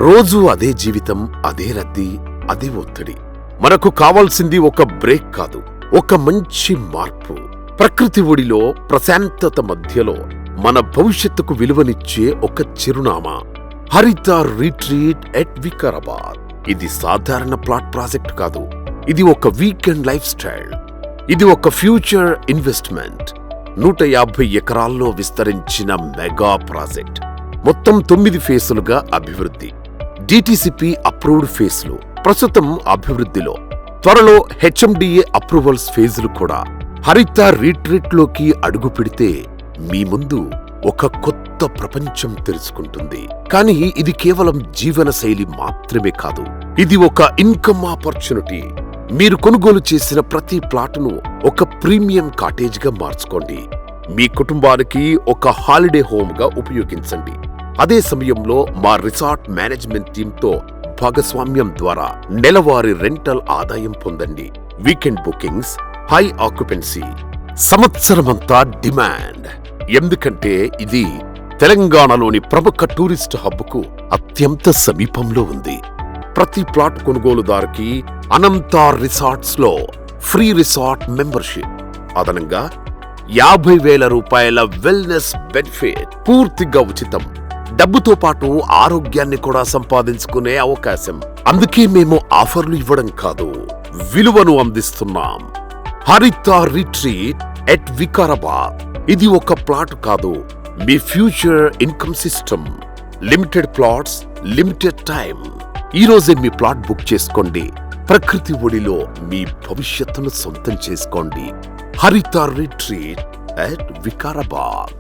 రోజు అదే జీవితం, అదే రద్దీ, అదే ఒత్తిడి. మనకు కావాల్సింది ఒక బ్రేక్ కాదు, ఒక మంచి మార్పు. ప్రకృతి ఒడిలో, ప్రశాంతత మధ్యలో మన భవిష్యత్తుకు విలువనిచ్చే ఒక చిరునామా. హరిత రిట్రీట్ ఎట్ వికారాబాద్. ఇది సాధారణ ప్లాట్ ప్రాజెక్ట్ కాదు, ఇది ఒక వీకెండ్ లైఫ్ స్టైల్. ఇది ఒక ఫ్యూచర్ ఇన్వెస్ట్మెంట్. 150 ఎకరాల్లో విస్తరించిన మెగా ప్రాజెక్ట్. మొత్తం 9 ఫేసులుగా అభివృద్ధి. డిటిసిపి అప్రూవ్డ్ ఫేజ్లు ప్రస్తుతం అభివృద్ధిలో. త్వరలో హెచ్ఎండిఏ అప్రూవల్స్ ఫేజులు కూడా. హరిత రిట్రీట్ లోకి అడుగు పెడితే మీ ముందు ఒక కొత్త ప్రపంచం తెలుసుకుంటుంది. కానీ ఇది కేవలం జీవన శైలి మాత్రమే కాదు, ఇది ఒక ఇన్కమ్ ఆపర్చునిటీ. మీరు కొనుగోలు చేసిన ప్రతి ప్లాటును ఒక ప్రీమియం కాటేజ్ గా మార్చుకోండి. మీ కుటుంబానికి ఒక హాలిడే హోమ్ గా ఉపయోగించండి. అదే సమయంలో మా రిసార్ట్ మేనేజ్మెంట్ టీంతో భాగస్వామ్యం ద్వారా నెలవారీ రెంటల్ ఆదాయం పొందండి. వీకెండ్ బుకింగ్స్, హై ఆక్యుపెన్సీ, సంవత్సరమంతా డిమాండ్. ఎందుకంటే ఇది తెలంగాణలోని ప్రముఖ టూరిస్ట్ హబ్కు అత్యంత సమీపంలో ఉంది. ప్రతి ప్లాట్ కొనుగోలుదారుకి అనంత రిసార్ట్స్ లో ఫ్రీ రిసార్ట్ మెంబర్షిప్, అదనంగా 50,000 రూపాయల వెల్నెస్ బెనిఫిట్, పూర్తిగా ఉచితం. డబ్బుతో పాటు ఆరోగ్యాన్ని కూడా సంపాదించుకునే అవకాశం. అందుకే మేము ఆఫర్లు ఇవ్వడం కాదు, విలువను అందిస్తున్నాం. హరిత రిట్రీట్ ఎట్ వికారాబాద్. ఇది ఒక ప్లాట్ కాదు, మీ future income system. Limited plots, limited time. ఈ రోజే మీ ప్లాట్ బుక్ చేసుకోండి. ప్రకృతి ఒడిలో మీ భవిష్యత్తును సొంతం చేసుకోండి. హరిత రిట్రీట్ ఎట్ వికారాబాద్.